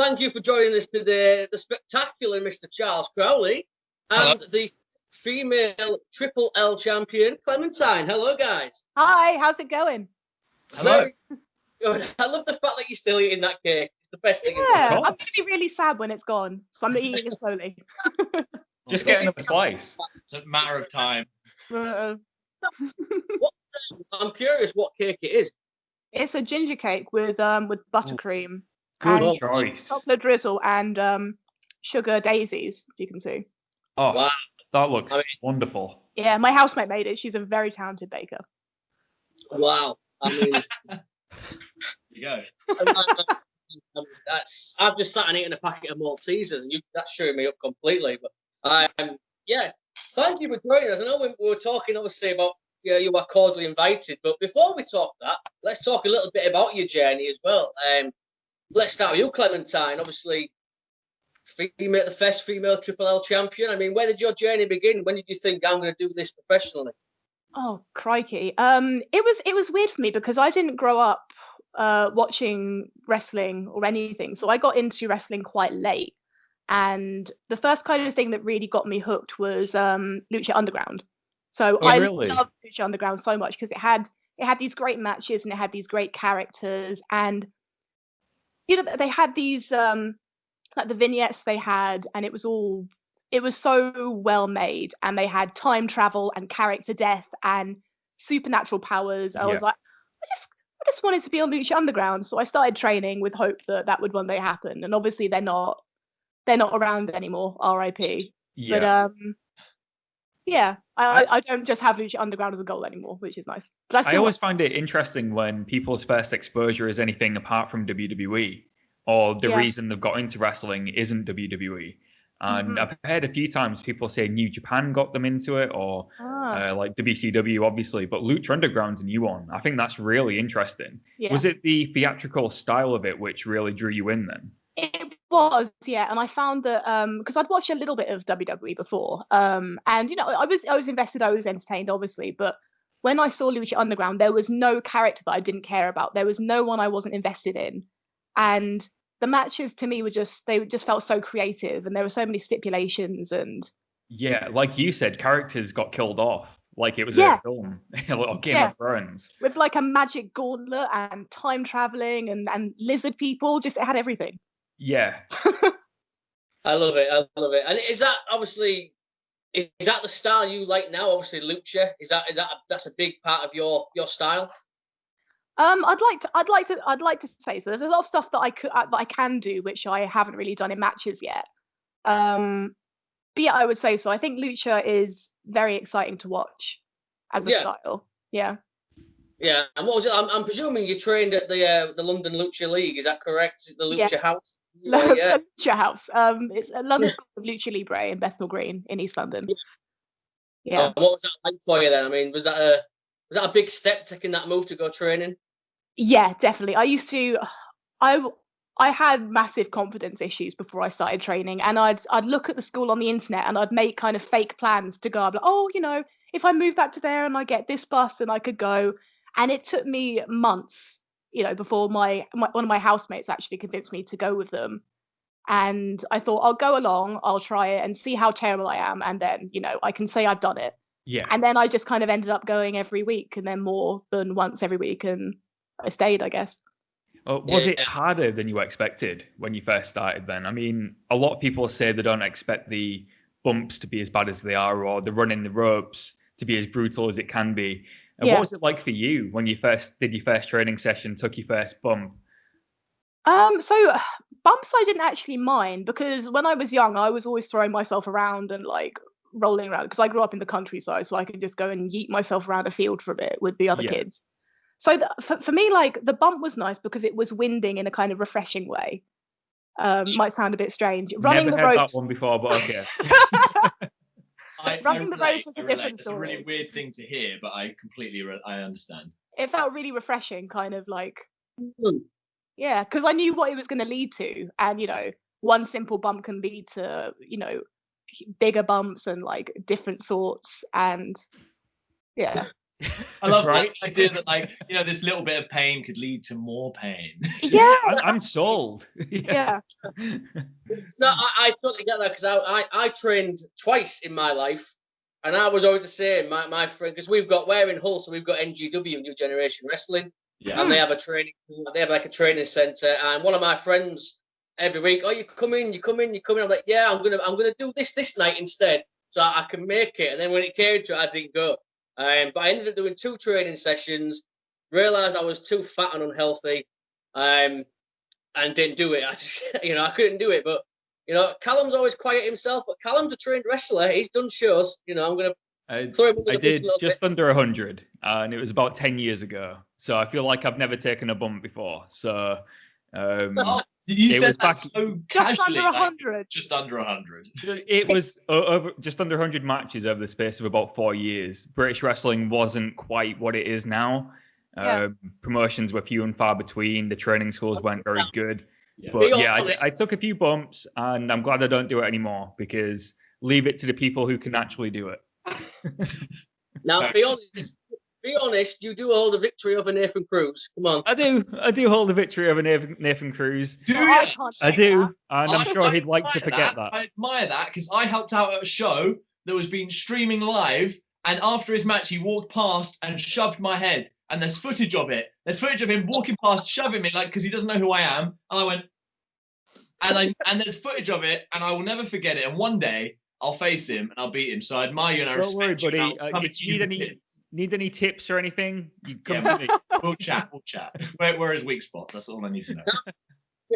thank you for joining us today, the spectacular Mr. Charles Crowley and the female Triple L champion, Clementine. Hello, guys. Hi, how's it going? Hello. Very good. I love the fact that you're still eating that cake. It's the best thing in the world. Yeah, I'm going to be really sad when it's gone, so I'm eating it slowly. Just get another slice. It's a matter of time. I'm curious what cake it is. It's a ginger cake with buttercream. Good and choice. chocolate drizzle and sugar daisies, you can see. Oh, Wow. that looks wonderful. Yeah, my housemate made it. She's a very talented baker. Wow. I mean, There you go. I've just sat and eaten a packet of Maltesers, and that's showing me up completely. But yeah, thank you for joining us. I know we were talking obviously about you are cordially invited, but before we talk that, let's talk a little bit about your journey as well. Let's start with you, Clementine. Obviously, the first female Triple L champion. I mean, where did your journey begin? When did you think I'm going to do this professionally? Oh, crikey. It was weird for me because I didn't grow up watching wrestling or anything. So I got into wrestling quite late. And the first kind of thing that really got me hooked was Lucha Underground. So I loved Lucha Underground so much because it had these great matches and it had these great characters. And, you know, they had these, like the vignettes they had, and it was so well made, and they had time travel and character death and supernatural powers. I was like, I just wanted to be on Lucha Underground, so I started training with hope that would one day happen. And obviously they're not around anymore, R.I.P. Yeah. But yeah, I don't just have Lucha Underground as a goal anymore, which is nice. But I always find it interesting when people's first exposure is anything apart from WWE, or the reason they've got into wrestling isn't WWE. And I've heard a few times people say New Japan got them into it, or like WCW, obviously, but Lucha Underground's a new one. I think that's really interesting. Yeah. Was it the theatrical style of it which really drew you in then? It was, yeah. And I found that because I'd watched a little bit of WWE before, and you know, I was invested, I was entertained, obviously, but when I saw Lucha Underground, there was no character that I didn't care about. There was no one I wasn't invested in, and the matches to me they just felt so creative, and there were so many stipulations. And yeah, like you said, characters got killed off like it was a film, like Game of Thrones, with like a magic gauntlet and time traveling and lizard people. Just it had everything. Yeah. I love it. And is that the style you like now? Obviously, Lucha that's a big part of your style. I'd like to say so. There's a lot of stuff that I can do, which I haven't really done in matches yet. But yeah, I would say so. I think Lucha is very exciting to watch as a style. Yeah. Yeah. And what was it? I'm presuming you trained at the London Lucha League. Is that correct? Is it the Lucha House? The Lucha House. It's a London School of Lucha Libre in Bethnal Green in East London. Yeah. What was that like for you then? I mean, was that a big step, taking that move to go training? Yeah, definitely. I had massive confidence issues before I started training, and I'd look at the school on the internet and I'd make kind of fake plans to go. I'd be like, oh, you know, if I move that to there and I get this bus, then I could go. And it took me months, you know, before one of my housemates actually convinced me to go with them. And I thought, I'll go along, I'll try it and see how terrible I am, and then, you know, I can say I've done it. Yeah. And then I just kind of ended up going every week, and then more than once every week, and I stayed, I guess. Was it harder than you expected when you first started then? I mean, a lot of people say they don't expect the bumps to be as bad as they are, or the running the ropes to be as brutal as it can be. And what was it like for you when you first did your first training session, took your first bump? So bumps I didn't actually mind, because when I was young, I was always throwing myself around and like rolling around, because I grew up in the countryside, so I could just go and yeet myself around a field for a bit with the other kids. So for me, like, the bump was nice because it was winding in a kind of refreshing way. Might sound a bit strange. Running Never the heard ropes. that one before, but okay. Running the ropes was a different It's story. a really weird thing to hear, but I completely I understand. It felt really refreshing, kind of like, yeah, because I knew what it was going to lead to, and you know, one simple bump can lead to, you know, bigger bumps and like different sorts, and yeah. I love Right? the idea that, like, you know, this little bit of pain could lead to more pain. Yeah. I'm sold. Yeah. No, I totally get that because I trained twice in my life, and I was always the same. My friend, because we're in Hull, so we've got NGW, New Generation Wrestling, Yeah. and they have like a training center. And one of my friends every week, oh, you come in. I'm like, yeah, I'm gonna do this night instead, so I can make it. And then when it came to it, I didn't go. But I ended up doing 2 training sessions. Realized I was too fat and unhealthy. And didn't do it. I just, I couldn't do it. But, Callum's always quiet himself, but Callum's a trained wrestler. He's done shows. I'm going to throw him under I the bus did a little just bit. under 100, and it was about 10 years ago. So I feel like I've never taken a bump before. So You it said was that back so Just casually. under 100. Like, just under 100. it was over just under 100 matches over the space of about 4 years. British wrestling wasn't quite what it is now. Yeah. Promotions were few and far between. The training schools weren't very good. Yeah. But Be yeah, honest. I took a few bumps, and I'm glad I don't do it anymore, because leave it to the people who can actually do it. Now, be honest, you do hold a victory over Nathan Cruz. Come on. I do hold the victory over Nathan Cruz. Do Well, you? I can't I say do, that. and I'm sure he'd like to forget that. I admire that because I helped out at a show that was being streaming live, and after his match, he walked past and shoved my head. And there's footage of it. There's footage of him walking past, shoving me, like, because he doesn't know who I am. And I went, and there's footage of it, and I will never forget it. And one day I'll face him and I'll beat him. So I admire you and I Don't worry, respect you. buddy. And I'll come If to you you need for any tips. need any tips or anything, you come Yeah. to me. We'll chat. Where his weak spots? That's all I need to know.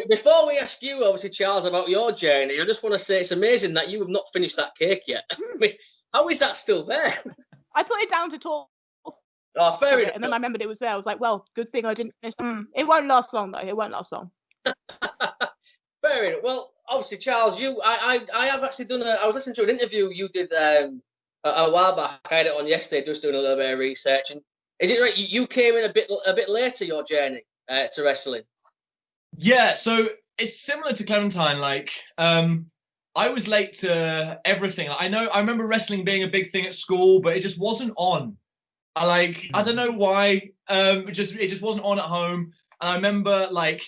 Before we ask you, obviously, Charles, about your journey, I just want to say it's amazing that you have not finished that cake yet. I mean, how is that still there? I put it down to talk. Oh, fair enough. And then I remembered it was there. I was like, well, good thing I didn't finish. It won't last long, though. It won't last long. Fair enough. Well, obviously, Charles, I have actually done I was listening to an interview you did a while back. I had it on yesterday, just doing a little bit of research. And is it right? You came in a bit later your journey to wrestling. Yeah, so it's similar to Clementine. Like, I was late to everything. I remember wrestling being a big thing at school, but it just wasn't on. I don't know why. It just wasn't on at home. And I remember, like,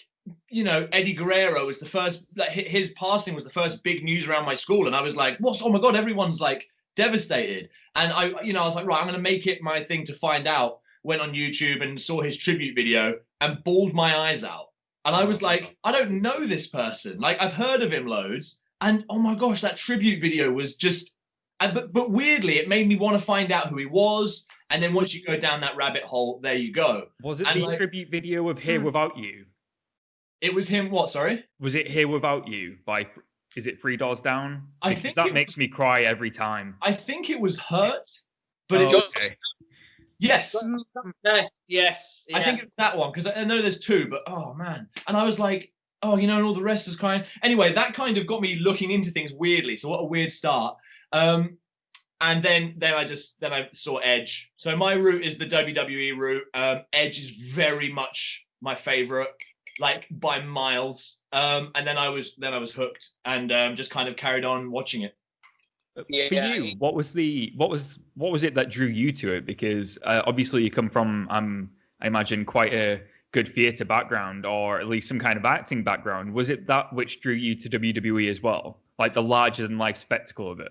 Eddie Guerrero was the first. Like, his passing was the first big news around my school, and I was like, "What's? Oh my god!" Everyone's like devastated. And I was like, right, I'm gonna make it my thing to find out. Went on YouTube and saw his tribute video and bawled my eyes out. And I was like, I don't know this person. Like, I've heard of him loads, and oh my gosh, that tribute video was just. But weirdly, it made me want to find out who he was. And then once you go down that rabbit hole, there you go. Was it And the tribute video of Here Without You? It was him. What? Sorry. Was it Here Without You by? Is it Three Doors Down? I Because think that makes me cry every time. I think it was Hurt, but Oh, it just okay. yes. Yes. Yeah. I think it's that one because I know there's 2, but oh man. And I was like, oh, and all the rest is crying. Anyway, that kind of got me looking into things weirdly. So what a weird start. And then I saw Edge. So my route is the WWE route. Edge is very much my favorite, like by miles. And then I was hooked and just kind of carried on watching it. For you, what was it that drew you to it? Because obviously you come from, I imagine, quite a good theatre background, or at least some kind of acting background. Was it that which drew you to WWE as well, like the larger than life spectacle of it?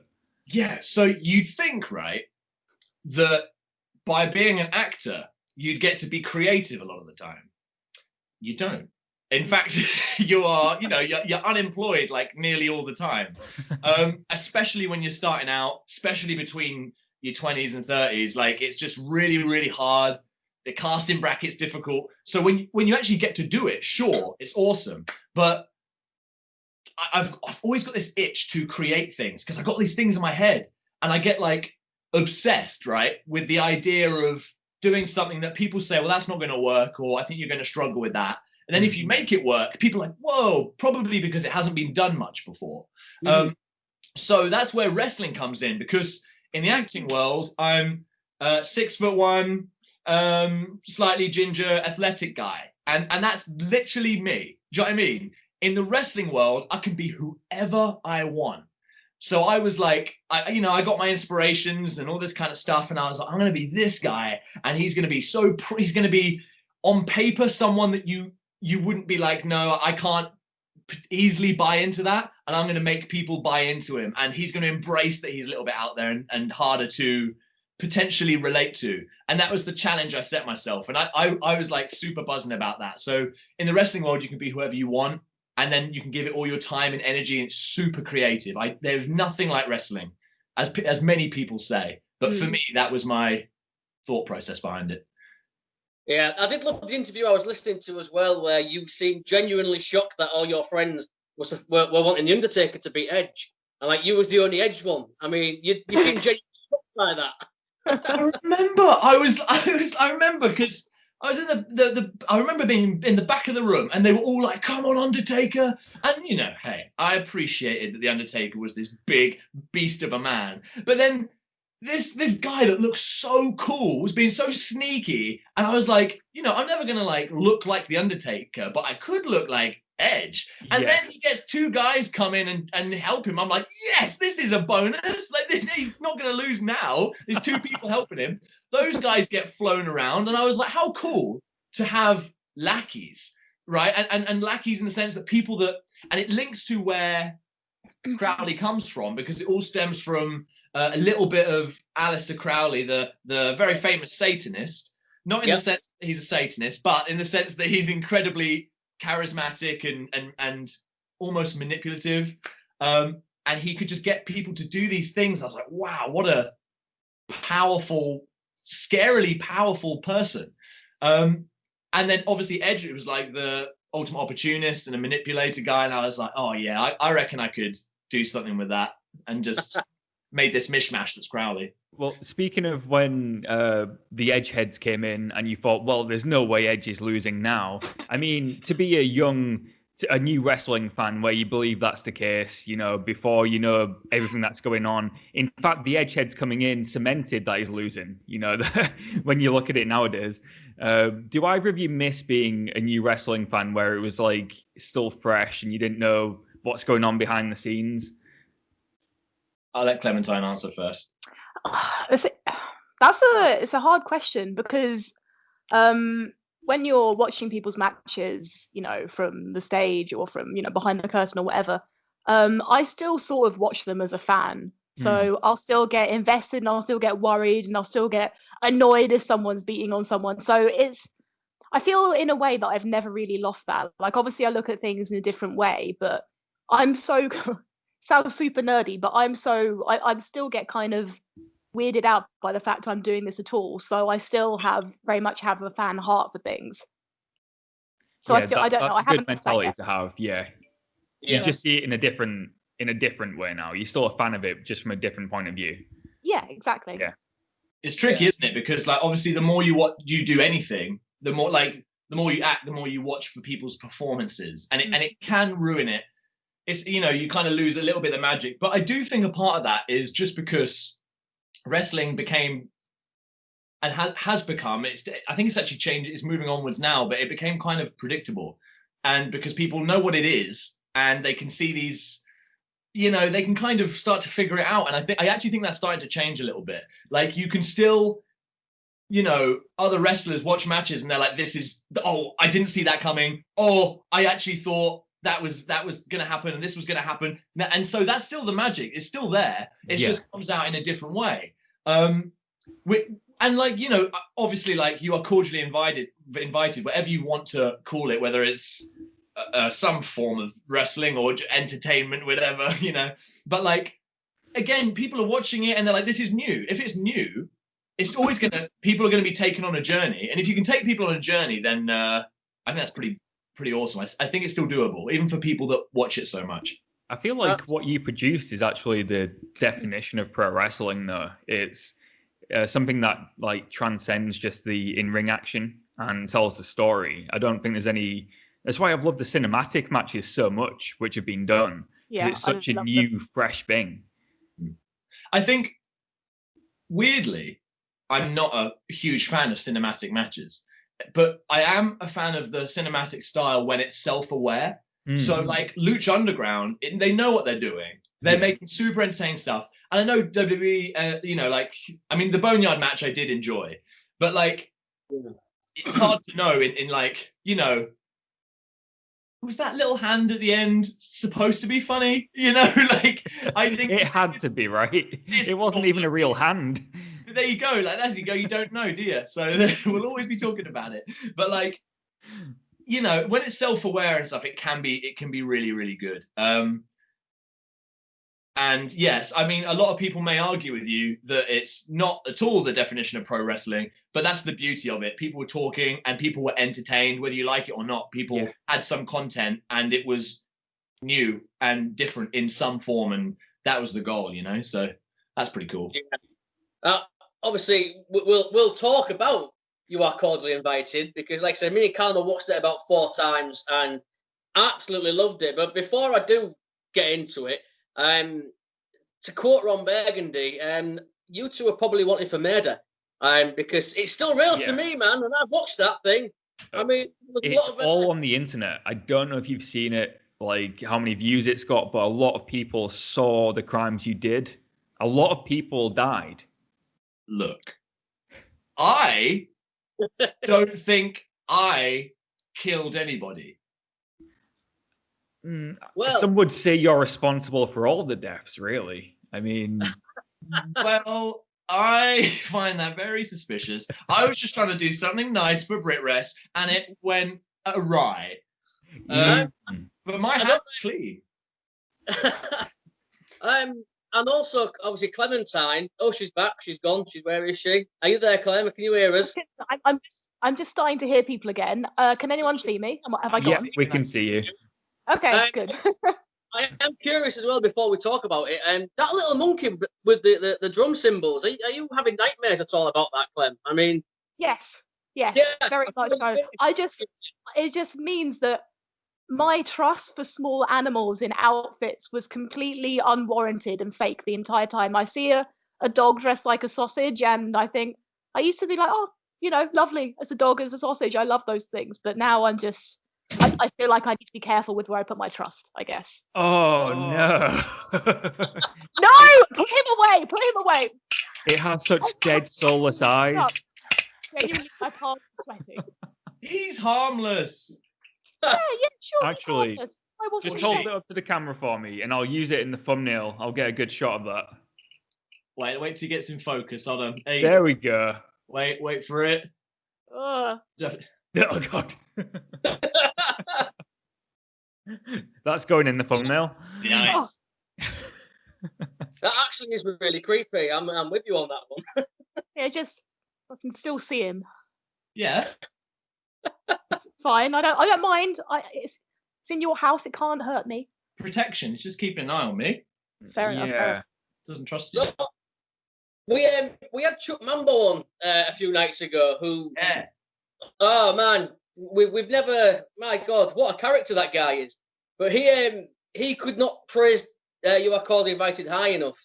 Yeah, so you'd think, right, that by being an actor, you'd get to be creative a lot of the time. You don't. In fact, you're unemployed like nearly all the time, especially when you're starting out, especially between your 20s and 30s. Like, it's just really, really hard. The casting bracket's difficult. So when you actually get to do it, sure, it's awesome. But I've always got this itch to create things because I've got these things in my head and I get like obsessed, right, with the idea of doing something that people say, well, that's not going to work, or I think you're going to struggle with that. And then if you make it work, people are like, whoa, probably because it hasn't been done much before. So that's where wrestling comes in, because in the acting world, I'm 6'1", slightly ginger, athletic guy. And that's literally me. Do you know what I mean? In the wrestling world, I can be whoever I want. So I was like, I got my inspirations and all this kind of stuff, and I was like, I'm going to be this guy, and he's going to be he's going to be on paper someone that you wouldn't be like, no, I can't easily buy into that, and I'm going to make people buy into him, and he's going to embrace that he's a little bit out there and harder to potentially relate to. And that was the challenge I set myself, and I was like super buzzing about that. So in the wrestling world, you can be whoever you want, and then you can give it all your time and energy, and it's super creative. There's nothing like wrestling, as many people say, but for me, that was my thought process behind it. Yeah, I did love the interview I was listening to as well, where you seemed genuinely shocked that all your friends were wanting The Undertaker to beat Edge. And like, you was the only Edge one. I mean, you seemed genuinely shocked by that. I remember because I was in I remember being in the back of the room, and they were all like, come on, Undertaker. And, hey, I appreciated that The Undertaker was this big beast of a man. But then this guy that looks so cool was being so sneaky, and I was like, I'm never gonna like look like the Undertaker, but I could look like Edge. And then he gets two guys come in and help him. I'm like, yes, this is a bonus. Like, he's not gonna lose now. There's two people helping him. Those guys get flown around, and I was like, how cool to have lackeys, right? And lackeys in the sense that people that, and it links to where Crowley comes from, because it all stems from a little bit of Aleister Crowley, the very famous Satanist, not in the sense that he's a Satanist, but in the sense that he's incredibly charismatic and almost manipulative. And he could just get people to do these things. I was like, wow, what a powerful, scarily powerful person. And then obviously Edge, it was like the ultimate opportunist and a manipulator guy. And I was like, oh yeah, I reckon I could do something with that, and just made this mishmash that's Crowley. Well, speaking of when the Edge heads came in and you thought, well, there's no way Edge is losing now. I mean, to be a new wrestling fan where you believe that's the case, before you know everything that's going on. In fact, the Edge heads coming in cemented that he's losing, when you look at it nowadays. Do either of you miss being a new wrestling fan where it was like still fresh and you didn't know what's going on behind the scenes? I'll let Clementine answer first. It's a hard question, because when you're watching people's matches, from the stage or from behind the curtain or whatever, I still sort of watch them as a fan. So I'll still get invested, and I'll still get worried, and I'll still get annoyed if someone's beating on someone. So I feel in a way that I've never really lost that. Like, obviously I look at things in a different way, but I'm so sounds super nerdy, but I'm still get kind of weirded out by the fact I'm doing this at all. So I still very much have a fan heart for things. So I feel, I don't know. That's I a haven't good mentality to have. Yeah. You just see it in a different way now. You're still a fan of it, just from a different point of view. Yeah, exactly. Yeah. It's tricky, isn't it? Because like, obviously the more you do anything, the more you act, the more you watch for people's performances, and it can ruin it. It's, you kind of lose a little bit of magic. But I do think a part of that is just because wrestling became and has become, I think it's actually changed, it's moving onwards now, but it became kind of predictable. And because people know what it is, and they can see these, they can kind of start to figure it out. And I actually think that's starting to change a little bit. Like, you can still, other wrestlers watch matches and they're like, I didn't see that coming. Oh, I actually thought that was going to happen, and this was going to happen. And so that's still the magic. It's still there. It just comes out in a different way. And like, obviously, like, you are cordially invited, whatever you want to call it, whether it's some form of wrestling or entertainment, whatever, But like, again, people are watching it and they're like, this is new. If it's new, it's always people are going to be taken on a journey. And if you can take people on a journey, then I think that's pretty awesome. I think it's still doable, even for people that watch it so much. I feel like what you produced is actually the definition of pro wrestling, though. It's something that like transcends just the in-ring action and tells the story. I don't think there's any. That's why I've loved the cinematic matches so much, which have been done. Yeah, it's such a new, fresh thing. I think, weirdly, I'm not a huge fan of cinematic matches, but I am a fan of the cinematic style when it's self-aware. So like Lucha Underground, they know what they're doing, They're making super entertaining stuff. And I know WWE, you know, like, I mean, the Boneyard match I did enjoy, but like, it's hard to know in like, you know, was that little hand at the end supposed to be funny? You know, like, I think it had to be, right? It wasn't even a real hand. There you go. Like, that's you go. You don't know, do you? So we'll always be talking about it. But like, you know, when it's self-aware and stuff, it can be really, really good. And yes, I mean, a lot of people may argue with you that it's not at all the definition of pro wrestling, but that's the beauty of it. People were talking and people were entertained, whether you like it or not. People had some content and it was new and different in some form. And that was the goal, you know? So that's pretty cool. Yeah. Obviously, we'll talk about You Are Cordially Invited because, like I said, me and Callum watched it about 4 times and absolutely loved it. But before I do get into it, to quote Ron Burgundy, you two are probably wanting for murder, because it's still real to me, man. And I've watched that thing. I mean, it's all on the internet. I don't know if you've seen it, like how many views it's got, but a lot of people saw the crimes you did. A lot of people died. Look, I don't think I killed anybody. Well, some would say you're responsible for all the deaths, really. I mean, well, I find that very suspicious. I was just trying to do something nice for BritRest, and it went awry. But my hand's clean. And also, obviously, Clementine. Oh, she's back. She's gone. Where is she? Are you there, Clem? Can you hear us? I'm just starting to hear people again. Can anyone see me? Have I got? Yes, we can see you. Okay, good. I am curious as well. Before we talk about it, that little monkey with the drum cymbals. Are you having nightmares at all about that, Clem? I mean, yes, very much so. It just means that my trust for small animals in outfits was completely unwarranted and fake the entire time. I see a dog dressed like a sausage and I think, I used to be like, oh, you know, lovely as a dog, as a sausage. I love those things. But now I feel like I need to be careful with where I put my trust, I guess. Oh, no. No! Put him away! It has such dead, soulless eyes. Genuinely, my palms are sweating. He's harmless. Yeah, sure. Actually, just hold it up to the camera for me, and I'll use it in the thumbnail. I'll get a good shot of that. Wait till he gets in focus. Hold on. There we go. Wait for it. Oh God. That's going in the thumbnail. Nice. That actually is really creepy. I'm with you on that one. Yeah, I can still see him. Yeah. It's fine. I don't mind. It's in your house. It can't hurt me. Protection. He's just keeping an eye on me. Fair enough. Doesn't trust you. So, we had Chuck Mambo on a few nights ago. Who? Yeah. Oh man, we've never. My God, what a character that guy is. But he could not praise You Are Cordially Invited high enough.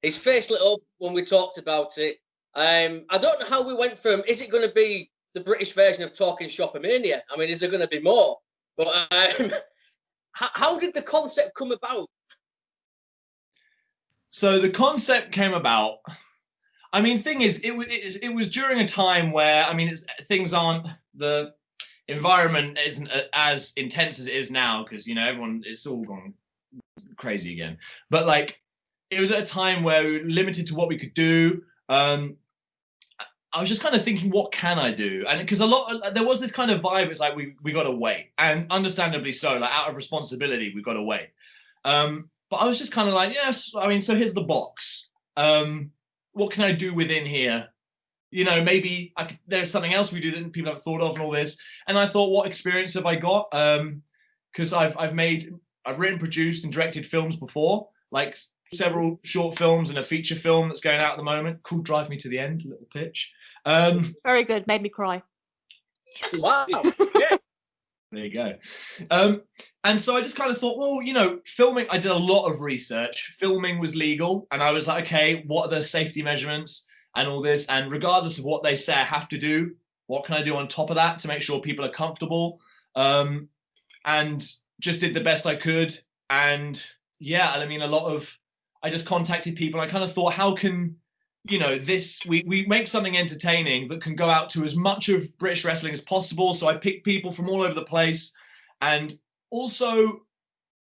His face lit up when we talked about it. I don't know how we went from. Is it going to be the British version of Talking Shopomania? I mean, is there going to be more? But how did the concept come about? So the concept came about. I mean, thing is, it was during a time where, I mean, things aren't, the environment isn't as intense as it is now because, you know, it's all gone crazy again. But like, it was at a time where we were limited to what we could do. I was just kind of thinking, what can I do? And because there was this kind of vibe, it's like we got to wait, and understandably so, like out of responsibility, we got to wait. But I was just kind of like, yes, I mean, so here's the box. What can I do within here? You know, maybe there's something else we do that people haven't thought of and all this. And I thought, what experience have I got? Because I've written, produced, and directed films before, like several short films and a feature film that's going out at the moment called Drive Me to the End, little pitch. Very good, made me cry. Wow. Yeah. There you go. And so I just kind of thought, well, you know, filming, I did a lot of research. Filming was legal. And I was like, okay, what are the safety measurements and all this? And regardless of what they say I have to do, what can I do on top of that to make sure people are comfortable? And just did the best I could. And yeah, I mean, I just contacted people. I kind of thought, how can, we make something entertaining that can go out to as much of British wrestling as possible. So I picked people from all over the place. And also,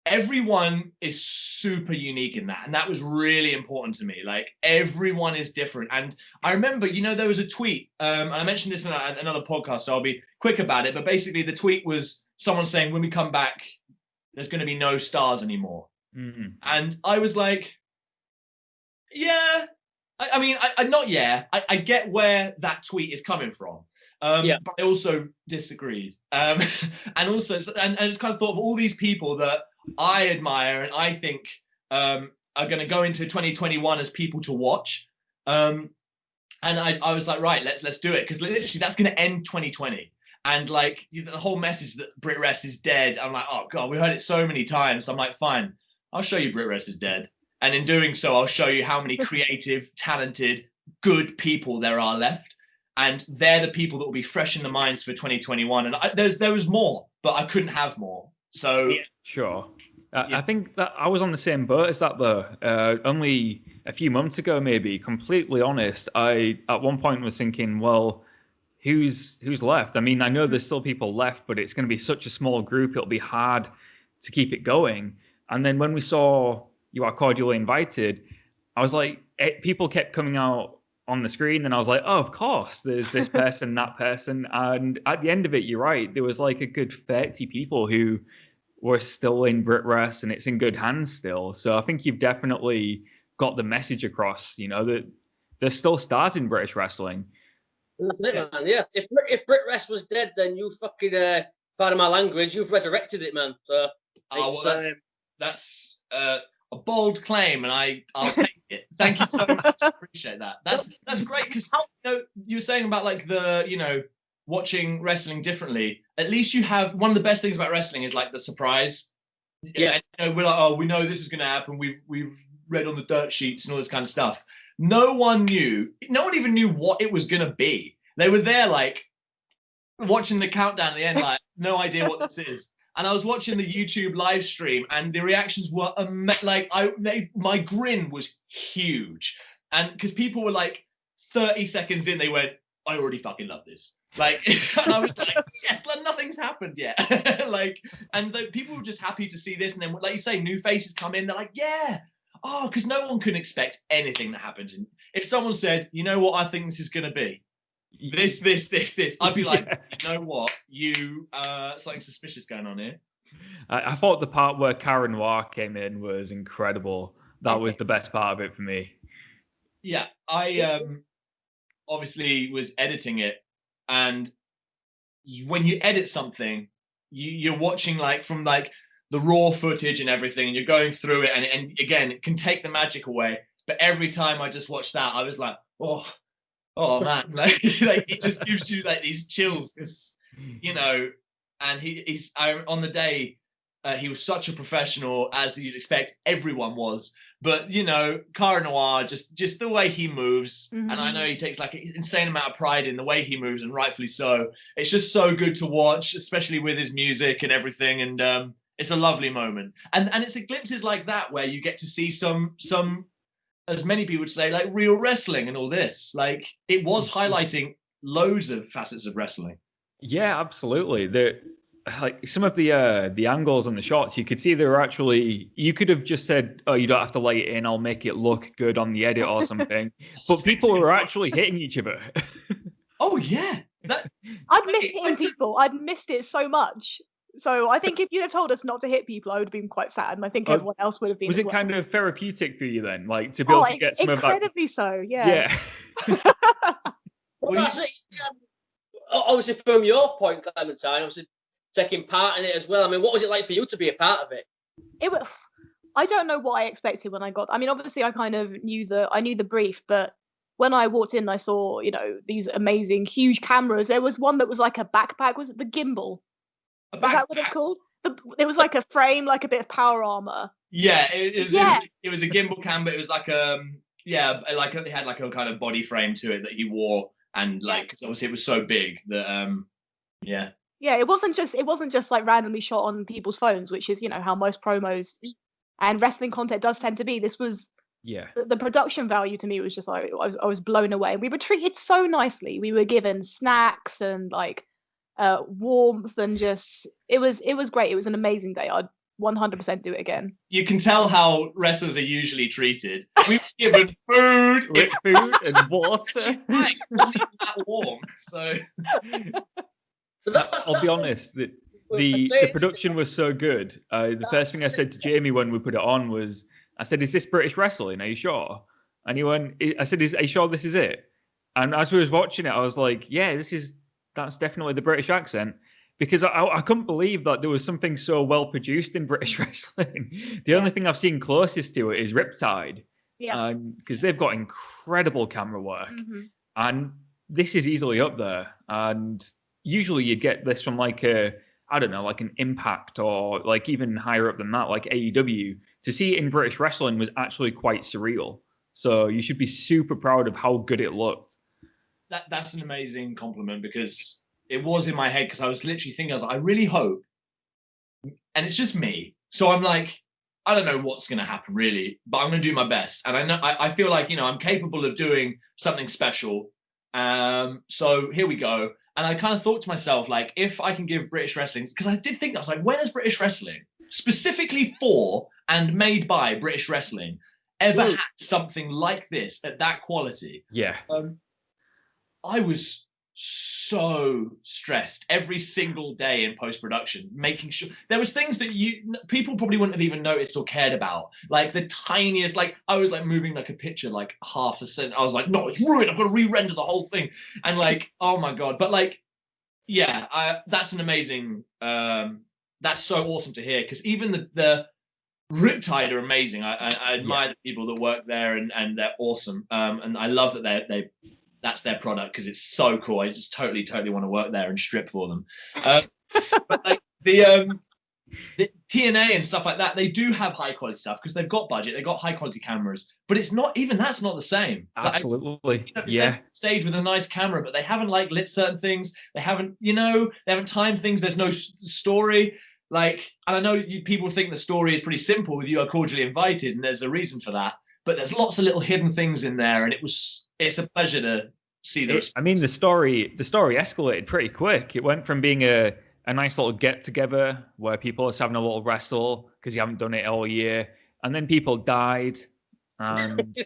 everyone is super unique in that. And that was really important to me. Like, everyone is different. And I remember, there was a tweet, and I mentioned this in another podcast, so I'll be quick about it. But basically, the tweet was someone saying, when we come back, there's going to be no stars anymore. Mm-hmm. And I was like, yeah. I get where that tweet is coming from. But I also disagreed. And I just kind of thought of all these people that I admire and I think are going to go into 2021 as people to watch. And I was like, right, let's do it. Because literally that's going to end 2020. And like the whole message that Brit Rest is dead, I'm like, oh God, we heard it so many times. So I'm like, fine, I'll show you Brit Rest is dead. And in doing so, I'll show you how many creative, talented, good people there are left. And they're the people that will be fresh in the minds for 2021. And there was more, but I couldn't have more. So yeah, sure. I think that I was on the same boat as that though. Only a few months ago, maybe. Completely honest, I at one point was thinking, well, who's left? I mean, I know there's still people left, but it's going to be such a small group. It'll be hard to keep it going. And then when we saw You Are Cordially Invited, I was like, people kept coming out on the screen, and I was like, oh, of course, there's this person, that person. And at the end of it, you're right, there was like a good 30 people who were still in Brit Rest, and it's in good hands still. So I think you've definitely got the message across, that there's still stars in British wrestling. Man, yeah. If Brit Rest was dead, then you fucking, pardon my language, you've resurrected it, man. So that's a bold claim, and I'll take it. Thank you so much. I appreciate that. That's great, because you were saying about like the watching wrestling differently. At least you have one of the best things about wrestling is like the surprise. Yeah, and, we're like, oh, we know this is going to happen. We've read on the dirt sheets and all this kind of stuff. No one even knew what it was going to be. They were there like watching the countdown at the end, like no idea what this is. And I was watching the YouTube live stream, and the reactions were my grin was huge. And because people were like 30 seconds in, they went, I already fucking love this. Like, and I was like, yes, like nothing's happened yet. And the people were just happy to see this. And then, like you say, new faces come in. They're like, yeah. Oh, because no one can expect anything that happens. And if someone said, you know what I think this is going to be? This, I'd be like, you know what? Something suspicious going on here. I thought the part where Karen Noir came in was incredible. That was the best part of it for me. Yeah, I obviously was editing it. And when you edit something, you're watching like from like the raw footage and everything, and you're going through it, and again, it can take the magic away. But every time I just watched that, I was like, oh man, like it just gives you like these chills, because and he's on the day, he was such a professional, as you'd expect everyone was. But Cara Noir, just the way he moves, and I know he takes like an insane amount of pride in the way he moves, and rightfully so. It's just so good to watch, especially with his music and everything. And it's a lovely moment. And it's glimpses like that where you get to see some, as many people would say, like real wrestling and all this. Like it was highlighting loads of facets of wrestling. Yeah, absolutely. Like some of the angles and the shots, you could see they were actually. You could have just said, "Oh, you don't have to light it in. I'll make it look good on the edit or something." But people were actually hitting each other. Oh yeah, I'd miss hitting people. I'd missed it so much. So I think if you'd have told us not to hit people, I would have been quite sad, and I think everyone else would have been. Was it kind of therapeutic for you then, like to be able to get some of that? Incredibly so, yeah. Yeah. Well, obviously, from your point, Clementine, obviously taking part in it as well. I mean, what was it like for you to be a part of it? I don't know what I expected when I got. I mean, obviously, I kind of knew the brief, but when I walked in, I saw these amazing, huge cameras. There was one that was like a backpack. Was it the gimbal? Is that what it's called? It was like a frame, like a bit of power armor. Yeah, it was a gimbal cam, but it was like it had like a kind of body frame to it that he wore, and cause obviously it was so big that Yeah, it wasn't just like randomly shot on people's phones, which is how most promos and wrestling content does tend to be. This was the production value to me was just like I was blown away. We were treated so nicely. We were given snacks and like warmth, and just it was great. It was an amazing day. I'd 100% do it again. You can tell how wrestlers are usually treated. We were given food and water. It wasn't even that warm, so. I'll be honest. The production was so good. The first thing I said to Jamie when we put it on was, I said, "Is this British wrestling? Are you sure?" And he went, "I said, are you sure this is it?" And as we was watching it, I was like, "Yeah, that's definitely the British accent." Because I couldn't believe that there was something so well produced in British wrestling. The only thing I've seen closest to it is Riptide. Yeah. Because they've got incredible camera work. Mm-hmm. And this is easily up there. And usually you get this from like an Impact or like even higher up than that, like AEW. To see it in British wrestling was actually quite surreal. So you should be super proud of how good it looked. That's an amazing compliment, because it was in my head, because I was literally thinking, I really hope, and it's just me. So I'm like, I don't know what's going to happen really, but I'm going to do my best. And I know, I feel like, I'm capable of doing something special. So here we go. And I kind of thought to myself, like, if I can give British wrestling, because I did think, I was like, when has British wrestling, specifically for and made by British wrestling, ever had something like this at that quality? Yeah. I was so stressed every single day in post-production, making sure there was things that people probably wouldn't have even noticed or cared about, like the tiniest, like I was like moving like a picture like half a cent. I was like, no, it's ruined, I've got to re-render the whole thing. And like, oh my god. But like, yeah, that's an amazing that's so awesome to hear, because even the Riptide are amazing. I admire the people that work there, and they're awesome. And I love that that's their product, because it's so cool. I just totally want to work there and strip for them. But like the TNA and stuff like that, they do have high quality stuff because they've got budget, they've got high quality cameras, but it's not even, that's not the same. Absolutely. Like, yeah. Stage with a nice camera, but they haven't like lit certain things. They haven't, they haven't timed things. There's no story. Like, and I know people think the story is pretty simple with You Are Cordially Invited, and there's a reason for that. But there's lots of little hidden things in there, and it's a pleasure to see those. I mean, the story escalated pretty quick. It went from being a nice little get together where people are just having a little wrestle because you haven't done it all year, and then people died, and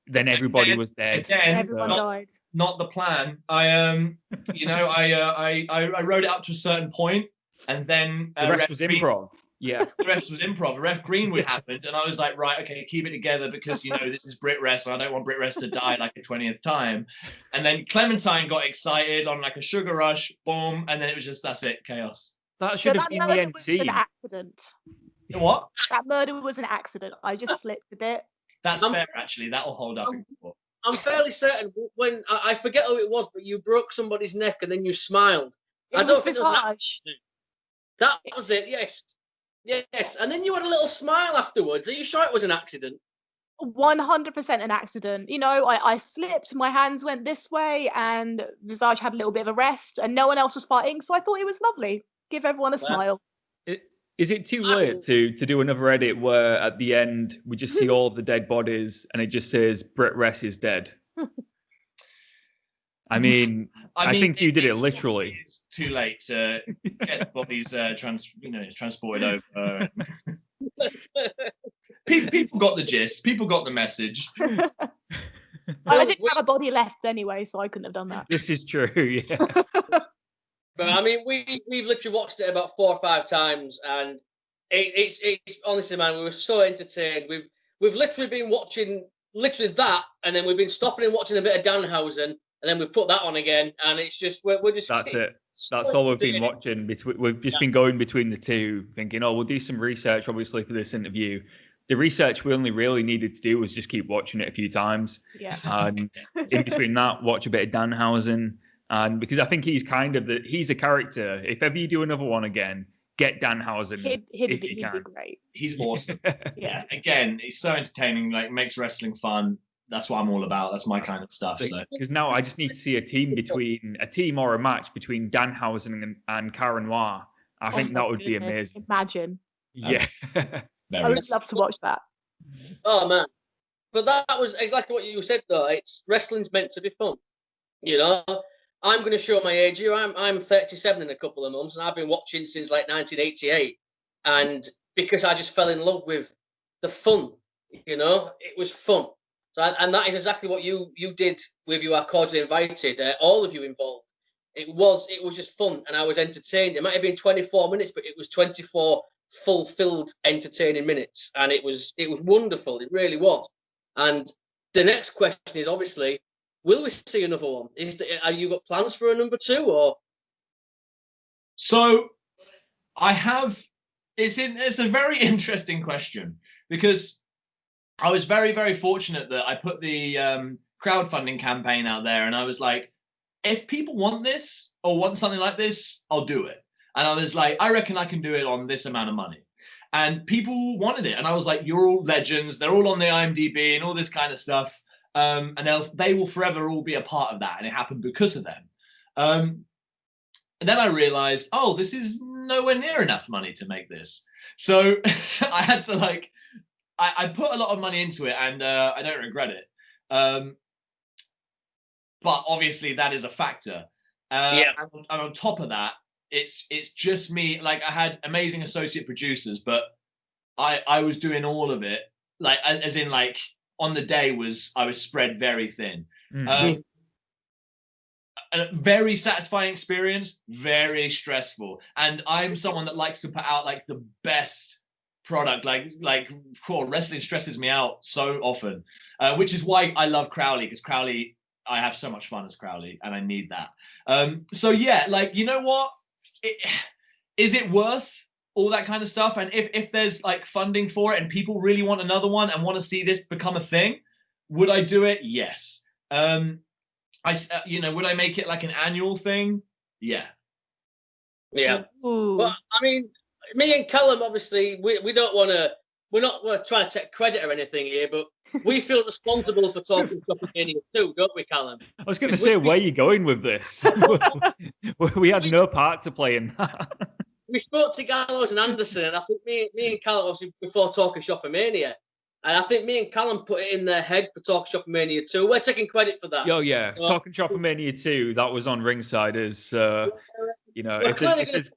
then everybody was dead. Everyone died. Not the plan. I wrote it up to a certain point, and then the rest was improv. Yeah, the rest was improv. Ref Greenwood happened, and I was like, right, okay, keep it together, because this is Brit Rest, and I don't want Brit Rest to die like a 20th time. And then Clementine got excited on like a sugar rush, boom, and then it was just, that's it, chaos. That should have been the end scene. An accident. What? That murder was an accident. I just slipped a bit. That's fair, actually. That will hold up. I'm fairly certain when I forget who it was, but you broke somebody's neck and then you smiled. I don't think it was an accident. That was it. Yes. Yes, and then you had a little smile afterwards. Are you sure it was an accident? 100% an accident. I slipped, my hands went this way, and Visage had a little bit of a rest, and no one else was fighting, so I thought it was lovely. Give everyone a smile. Is it too late to do another edit where at the end we just see all of the dead bodies and it just says Brit Rest is dead? I mean, I think you did it literally. It's too late to get the bodies transported over. People got the gist. People got the message. I didn't have a body left anyway, so I couldn't have done that. This is true, yeah. But I mean, we've literally watched it about 4 or 5 times, and it's honestly, man, we were so entertained. We've literally been watching that, and then we've been stopping and watching a bit of Danhausen. And then we've put that on again, and it's just we're just. That's it. That's all we've been watching. We've just been going between the two, thinking, we'll do some research, obviously, for this interview. The research we only really needed to do was just keep watching it a few times. Yeah. And in between that, watch a bit of Danhausen, and because I think he's he's a character. If ever you do another one again, get Danhausen. He'd be great. He's awesome. Yeah. Again, he's so entertaining. Like, makes wrestling fun. That's what I'm all about. That's my kind of stuff. Because now I just need to see a team or a match between Danhausen and Karen Noir. I think that would be amazing. Imagine. Yeah. I would love to watch that. Oh man, but that was exactly what you said though. It's wrestling's meant to be fun. You know, I'm going to show my age here. I'm 37 in a couple of months, and I've been watching since like 1988. And because I just fell in love with the fun, you know, it was fun. So, and that is exactly what you did with You Are Cordially Invited. All of you involved. It was just fun, and I was entertained. It might have been 24 minutes, but it was 24 fulfilled, entertaining minutes, and it was wonderful. It really was. And the next question is obviously, will we see another one? Are you got plans for a number 2 or? So I have. It's a very interesting question because I was very, very fortunate that I put the crowdfunding campaign out there, and I was like, if people want this or want something like this, I'll do it. And I was like, I reckon I can do it on this amount of money. And people wanted it. And I was like, you're all legends. They're all on the IMDb and all this kind of stuff. And they will forever all be a part of that. And it happened because of them. And then I realized, oh, this is nowhere near enough money to make this. So I had to I put a lot of money into it, and I don't regret it. But obviously that is a factor. And on top of that, it's just me. Like, I had amazing associate producers, but I was doing all of it. Like, as in, like, on the day I was spread very thin. Mm-hmm. A very satisfying experience, very stressful. And I'm someone that likes to put out like the best product. Like wrestling stresses me out so often, which is why I love Crowley, because Crowley, I have so much fun as Crowley, and I need that. So yeah, like, you know what? Is it worth all that kind of stuff? And if there's like funding for it and people really want another one and want to see this become a thing, would I do it? Yes. Would I make it like an annual thing? Yeah. Yeah. Well, I mean, me and Callum, obviously, we don't want to. We're not trying to take credit or anything here, but we feel responsible for talking WrestleMania too, don't we, Callum? I was going to say, where are you going with this? We had no part to play in that. We spoke to Gallows and Anderson, and I think me and Callum, obviously, before talking Shopomania, and I think me and Callum put it in their head for Talking Shopomania 2. We're taking credit for that. Oh, yeah. So, Talking Shopomania 2, that was on Ringsiders. You know, it's credit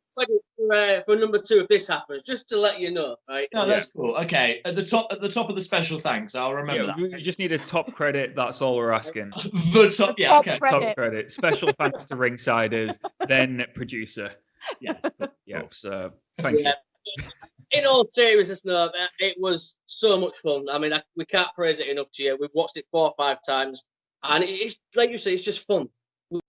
for number 2 if this happens, just to let you know, right? No, that's cool. Okay, at the top of the special thanks, I'll remember that. We just need a top credit. That's all we're asking. The top, yeah, okay. Top credit. Special thanks to Ringsiders, then producer. Yeah. So thank you. In all seriousness, no, it was so much fun. I mean, we can't praise it enough to you. We've watched it 4 or 5 times, and it's like you say, it's just fun.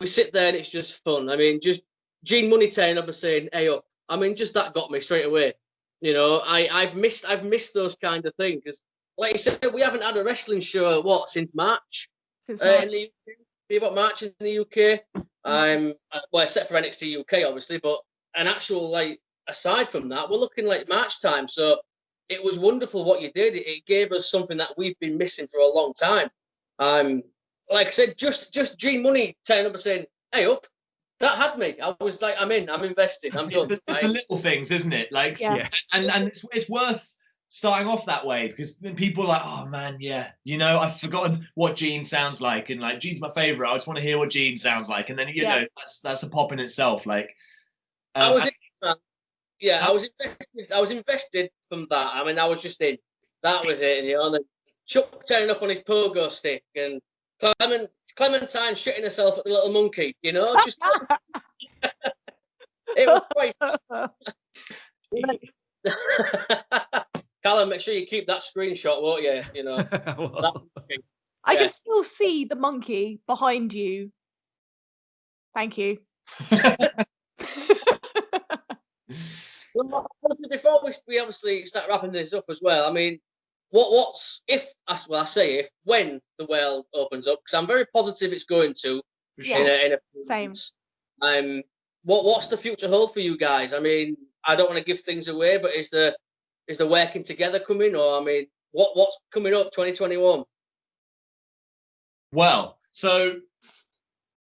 We sit there and it's just fun. I mean, just Gene Money turning up and saying, "Hey up." I mean, just that got me straight away. You know, I've missed those kind of things, because, like you said, we haven't had a wrestling show since March. In the UK. Be about March in the UK. Well, except for NXT UK, obviously, but an actual aside from that, we're looking like March time. So it was wonderful what you did. It gave us something that we've been missing for a long time. Like I said, just Gene Money turning up and saying, "Hey up." That had me. I was like, I'm in. I'm investing. I'm done. It's the little things, isn't it? Like, yeah. And it's worth starting off that way, because then people are like, oh man, yeah, you know, I've forgotten what Gene sounds like, and like Gene's my favorite. I just want to hear what Gene sounds like, and then you know that's a pop in itself. Like, I was invested from that. I mean, I was just in. That was it. You know, and then Chuck turning up on his pogo stick, and Clementine shitting herself at the little monkey, you know, just it was quite. Callum, make sure you keep that screenshot, won't you? You know, I can still see the monkey behind you. Thank you. Well, before we obviously start wrapping this up as well, I mean, when the well opens up, because I'm very positive it's going to. In a same. What's the future hold for you guys? I mean, I don't want to give things away, but is the working together coming, or I mean, what's coming up 2021? Well, so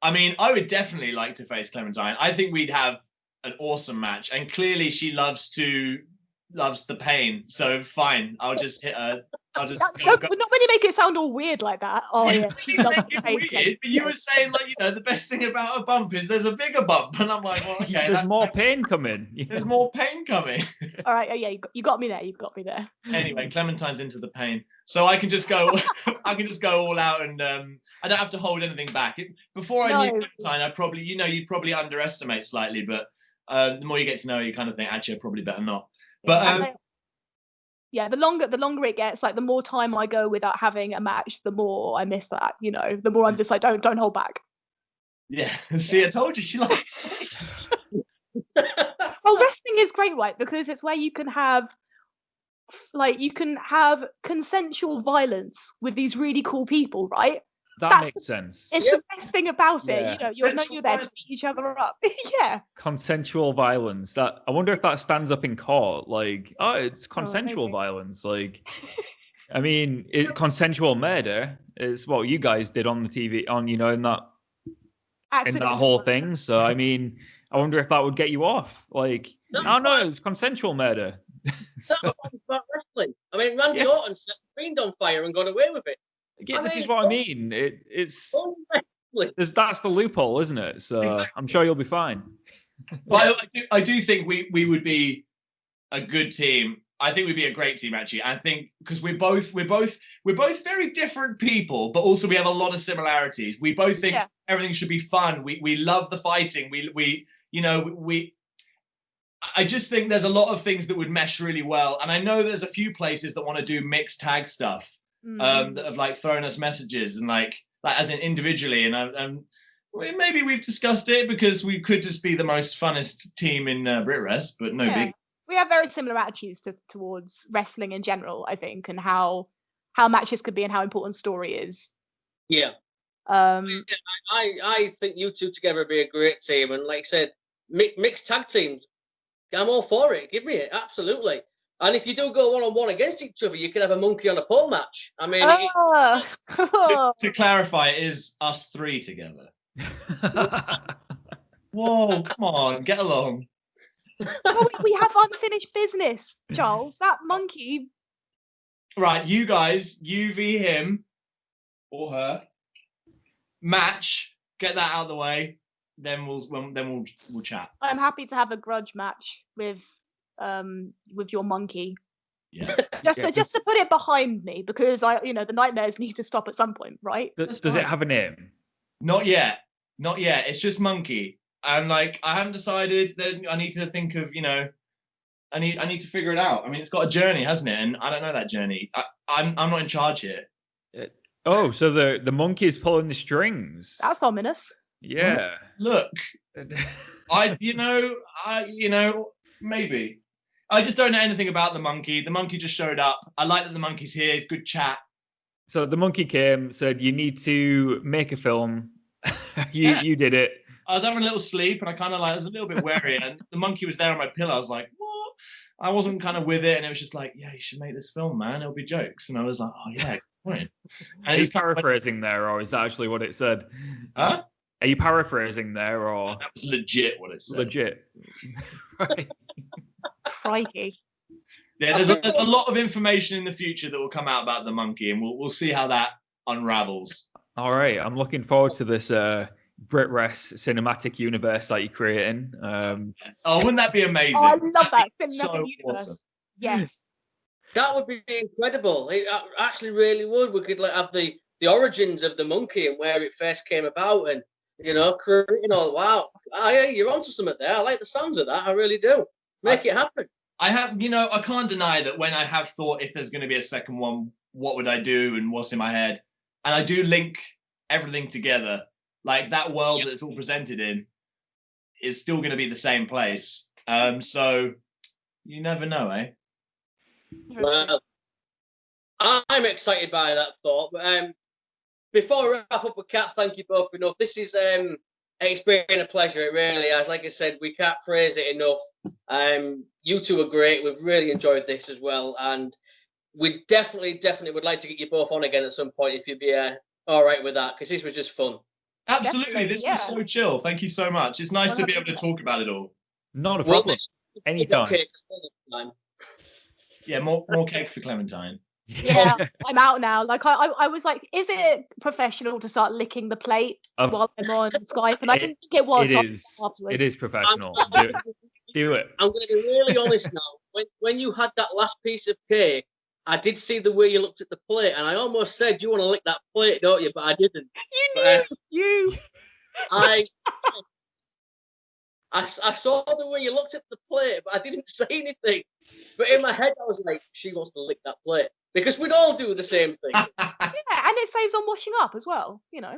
I mean, I would definitely like to face Clementine. I think we'd have an awesome match, and clearly she loves to loves the pain. So fine, I'll just hit her. I'll just go. Not when you make it sound all weird like that. Oh yeah. You make it weird, but you were saying like, the best thing about a bump is there's a bigger bump, and I'm like, well, okay, there's more pain coming. There's more pain coming. All right. Oh yeah, you got me there. You got me there. Anyway, Clementine's into the pain, so I can just go. I can just go all out, and I don't have to hold anything back. Before I knew Clementine, I probably, you'd probably underestimate slightly, but the more you get to know her, you kind of think, actually, I probably better not. But yeah, the longer it gets, like the more time I go without having a match, the more I miss that. The more I'm just like, don't hold back. Yeah, see, I told you, she like. Well, wrestling is great, right? Because it's where you can have consensual violence with these really cool people, right? That makes sense. It's the best thing about it. Yeah. You're there to beat each other up. Yeah. Consensual violence. I wonder if that stands up in court. Like, it's consensual violence. Like, I mean, consensual murder is what you guys did on the TV, in that whole thing. So, I mean, I wonder if that would get you off. Like, no, it's consensual murder. That's about wrestling. I mean, Randy Orton set the Fiend on fire and got away with it. Yeah, this is what I mean. That's the loophole, isn't it? So exactly. I'm sure you'll be fine. Well, I do think we would be a good team. I think we'd be a great team, actually. I think because we're both very different people, but also we have a lot of similarities. We both think everything should be fun. We love the fighting. I just think there's a lot of things that would mesh really well. And I know there's a few places that want to do mixed tag stuff. That have like thrown us messages and like as in individually, and maybe we've discussed it because we could just be the most funnest team in BritWres, but no big. We have very similar attitudes towards wrestling in general, I think, and how matches could be and how important story is. Yeah. I think you two together would be a great team, and like I said, mixed tag teams. I'm all for it. Give me it, absolutely. And if you do go one-on-one against each other, you can have a monkey on a pole match. I mean, to clarify, it is us three together. Whoa, come on, get along. Well, we have unfinished business, Charles. That monkey. Right, you guys, you v him or her. Match. Get that out of the way. Then we'll chat. I'm happy to have a grudge match with your monkey. Yeah. Just to put it behind me, because the nightmares need to stop at some point, right? Does it have a name? Not yet. It's just monkey. And like I haven't decided. Then I need to think of I need to figure it out. I mean, it's got a journey, hasn't it? And I don't know that journey. I'm not in charge here. Oh, so the monkey is pulling the strings. That's ominous. Yeah. Look, maybe. I just don't know anything about the monkey. The monkey just showed up. I like that the monkey's here. It's good chat. So the monkey came, said, you need to make a film. You did it. I was having a little sleep and I kind of I was a little bit wary. And the monkey was there on my pillow. I was like, what? I wasn't kind of with it. And it was just like, yeah, you should make this film, man. It'll be jokes. And I was like, oh, yeah, good point. Are you paraphrasing there, or is that actually what it said? Huh? Are you paraphrasing there, or? That was legit what it said. Legit. Right. Crikey. Yeah, there's a lot of information in the future that will come out about the monkey, and we'll see how that unravels. All right, I'm looking forward to this BritWres cinematic universe that you're creating. Wouldn't that be amazing? Oh, I love that cinematic universe. Awesome. Yes. That would be incredible. It actually really would. We could have the origins of the monkey and where it first came about, and creating all. Wow, you're onto something there. I like the sounds of that. I really do. Make it happen. I have, I can't deny that when I have thought if there's going to be a second one, what would I do and what's in my head, and I do link everything together. Like that world that's all presented in is still going to be the same place. So you never know, eh? Well, I'm excited by that thought. But before I wrap up with Kat, thank you both enough. This is it's been a pleasure. It really has. Like I said, we can't praise it enough. You two are great. We've really enjoyed this as well, and we definitely would like to get you both on again at some point if you'd be all right with that, because this was just fun. Absolutely, this was so chill. Thank you so much. It's nice to be able to talk about it all. Not a problem. Anytime. Yeah, more cake for Clementine. Yeah, I'm out now. Like I was like, is it professional to start licking the plate while I'm on Skype? And I didn't think it was. It is. Afterwards. It is professional. Do it. I'm going to be really honest now. When you had that last piece of cake, I did see the way you looked at the plate, and I almost said, "You want to lick that plate, don't you?" But I didn't. You. I saw the way you looked at the plate, but I didn't say anything. But in my head, I was like, "She wants to lick that plate," because we'd all do the same thing. Yeah, and it saves on washing up as well. You know.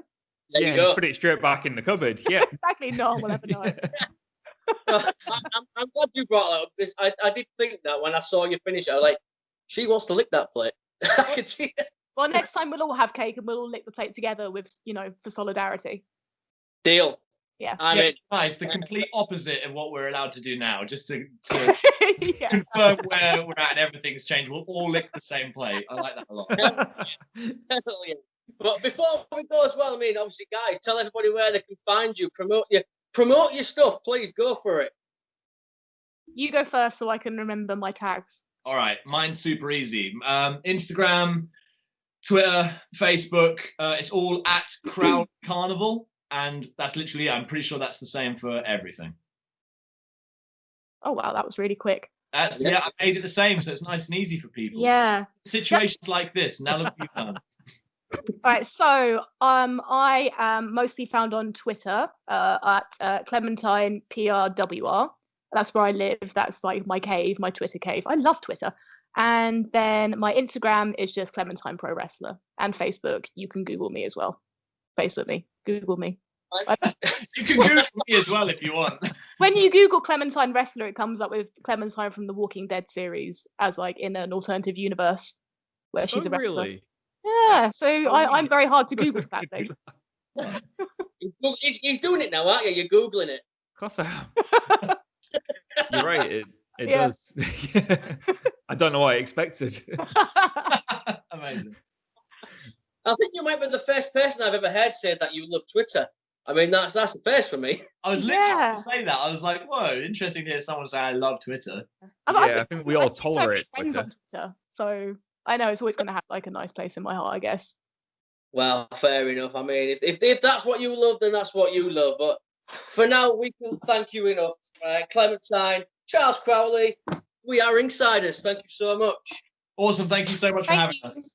There you just go. put it straight back in the cupboard. Yeah. Exactly. No one will ever know. I'm glad you brought that up because I did think that when I saw you finish, I was like, she wants to lick that plate. I could see it. Well, next time we'll all have cake and we'll all lick the plate together with, for solidarity. Deal. Yeah. Nice. The complete opposite of what we're allowed to do now, just to yeah. confirm where we're at and everything's changed. We'll all lick the same plate. I like that a lot. Yeah. But before we go as well, I mean, obviously, guys, tell everybody where they can find you, promote your stuff. Please go for it. You go first so I can remember my tags. All right, mine's super easy. Instagram, Twitter, Facebook. It's all at Crowley Carnival, and that's literally. I'm pretty sure that's the same for everything. Oh wow, that was really quick. I made it the same, so it's nice and easy for people. Yeah. Situations like this. Now look what you've done. All right, so I am mostly found on Twitter at Clementine PRWR. That's where I live. That's like my cave, my Twitter cave. I love Twitter. And then my Instagram is just Clementine Pro Wrestler. And Facebook, you can Google me as well. Facebook me, Google me. You can Google me as well if you want. When you Google Clementine Wrestler, it comes up with Clementine from the Walking Dead series as like in an alternative universe where she's a wrestler. Really? Yeah, so I'm very hard to Google that thing. You're doing it now, aren't you? You're Googling it. Of course I am. You're right, it does. I don't know what I expected. Amazing. I think you might be the first person I've ever heard say that you love Twitter. I mean, that's the first for me. I was literally going to say that. I was like, whoa, interesting to hear someone say I love Twitter. I think we all tolerate Twitter. On Twitter. So I know it's always going to have like a nice place in my heart, I guess. Well, fair enough. I mean, if that's what you love, then that's what you love. But for now, we can thank you enough. Clementine, Charles Crowley, we are Ringsiders. Thank you so much. Awesome. Thank you so much for having us.